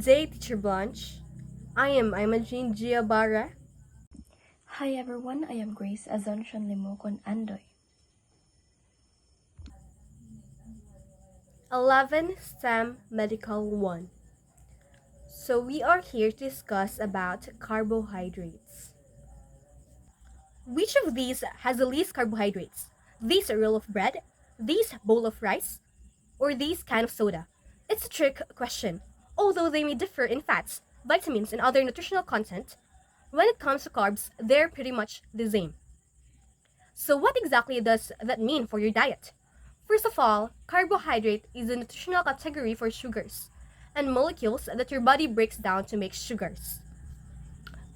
Good day, Teacher Blanche. I am Imogene Abarre. Hi everyone, I am Grace Azoncian Limokon ANDOY. 11 STEM Medical 1. So we are here to discuss about carbohydrates. Which of these has the least carbohydrates? This roll of bread, this bowl of rice, or this can of soda? It's a trick question. Although they may differ in fats, vitamins, and other nutritional content, when it comes to carbs, they're pretty much the same. So what exactly does that mean for your diet? First of all, carbohydrate is a nutritional category for sugars and molecules that your body breaks down to make sugars.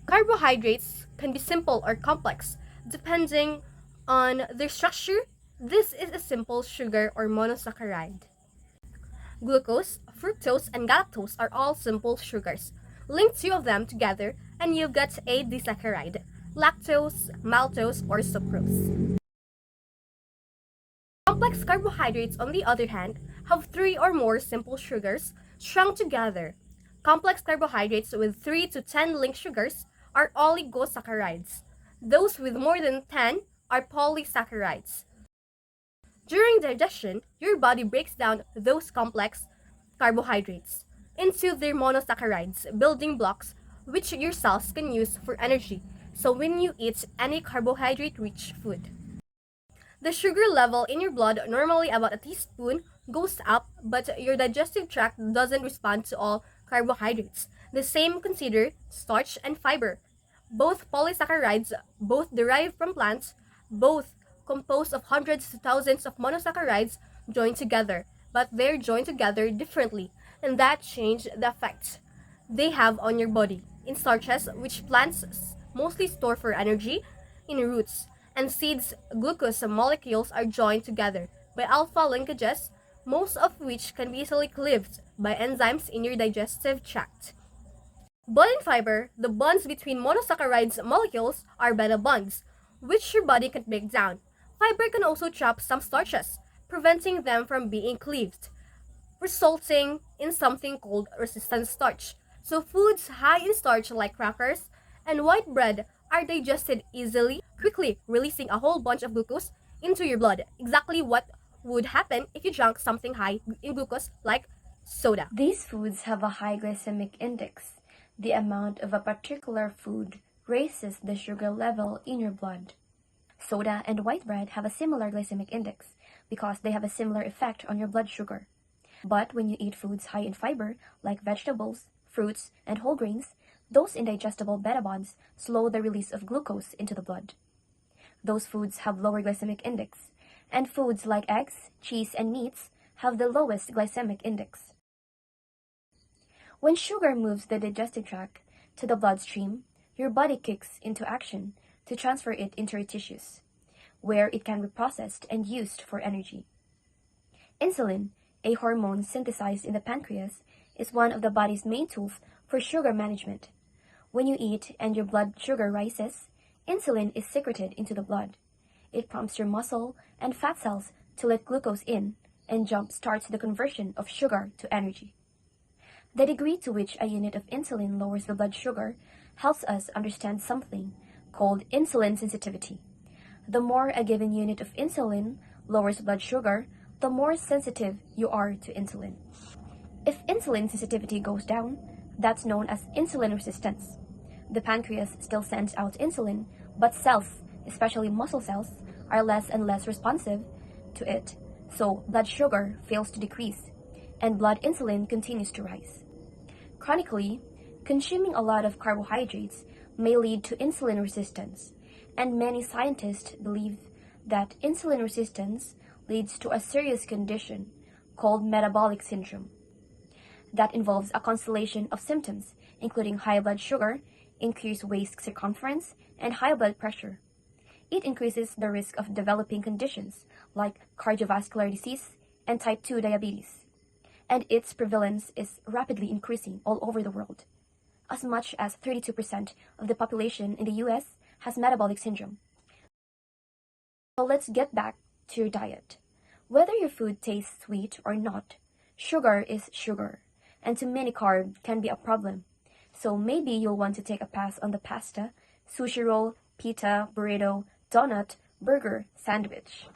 Carbohydrates can be simple or complex depending on their structure. This is a simple sugar or monosaccharide. Glucose, fructose, and galactose are all simple sugars. Link two of them together and you've got a disaccharide, lactose, maltose, or sucrose. Complex carbohydrates, on the other hand, have three or more simple sugars strung together. Complex carbohydrates with 3 to 10 linked sugars are oligosaccharides. Those with more than 10 are polysaccharides. During digestion, your body breaks down those complex carbohydrates into their monosaccharides, building blocks which your cells can use for energy. So when you eat any carbohydrate-rich food, the sugar level in your blood, normally about a teaspoon, goes up, but your digestive tract doesn't respond to all carbohydrates. The same consider starch and fiber. Both polysaccharides, both derived from plants, both composed of hundreds to thousands of monosaccharides joined together, but they're joined together differently, and that changes the effect they have on your body. In starches, which plants mostly store for energy, in roots and seeds, glucose molecules are joined together by alpha linkages, most of which can be easily cleaved by enzymes in your digestive tract. But in fiber, the bonds between monosaccharides molecules are beta bonds, which your body can break down. Fiber can also trap some starches, preventing them from being cleaved, resulting in something called resistant starch. So foods high in starch like crackers and white bread are digested easily, quickly releasing a whole bunch of glucose into your blood. Exactly what would happen if you drank something high in glucose like soda. These foods have a high glycemic index. The amount of a particular food raises the sugar level in your blood. Soda and white bread have a similar glycemic index because they have a similar effect on your blood sugar. But when you eat foods high in fiber, like vegetables, fruits, and whole grains, those indigestible beta bonds slow the release of glucose into the blood. Those foods have lower glycemic index, and foods like eggs, cheese, and meats have the lowest glycemic index. When sugar moves the digestive tract to the bloodstream, your body kicks into action to transfer it into your tissues, where it can be processed and used for energy. Insulin, a hormone synthesized in the pancreas, is one of the body's main tools for sugar management. When you eat and your blood sugar rises, insulin is secreted into the blood. It prompts your muscle and fat cells to let glucose in and jump starts the conversion of sugar to energy. The degree to which a unit of insulin lowers the blood sugar helps us understand something called insulin sensitivity. The more a given unit of insulin lowers blood sugar, the more sensitive you are to insulin. If insulin sensitivity goes down, that's known as insulin resistance. The pancreas still sends out insulin, but cells, especially muscle cells, are less and less responsive to it, so blood sugar fails to decrease, and blood insulin continues to rise. Chronically, consuming a lot of carbohydrates may lead to insulin resistance, and many scientists believe that insulin resistance leads to a serious condition called metabolic syndrome. That involves a constellation of symptoms, including high blood sugar, increased waist circumference, and high blood pressure. It increases the risk of developing conditions like cardiovascular disease and type 2 diabetes, and its prevalence is rapidly increasing all over the world. As much as 32% of the population in the US has metabolic syndrome. So let's get back to your diet. Whether your food tastes sweet or not, sugar is sugar, and too many carbs can be a problem. So maybe you'll want to take a pass on the pasta, sushi roll, pita, burrito, donut, burger, sandwich.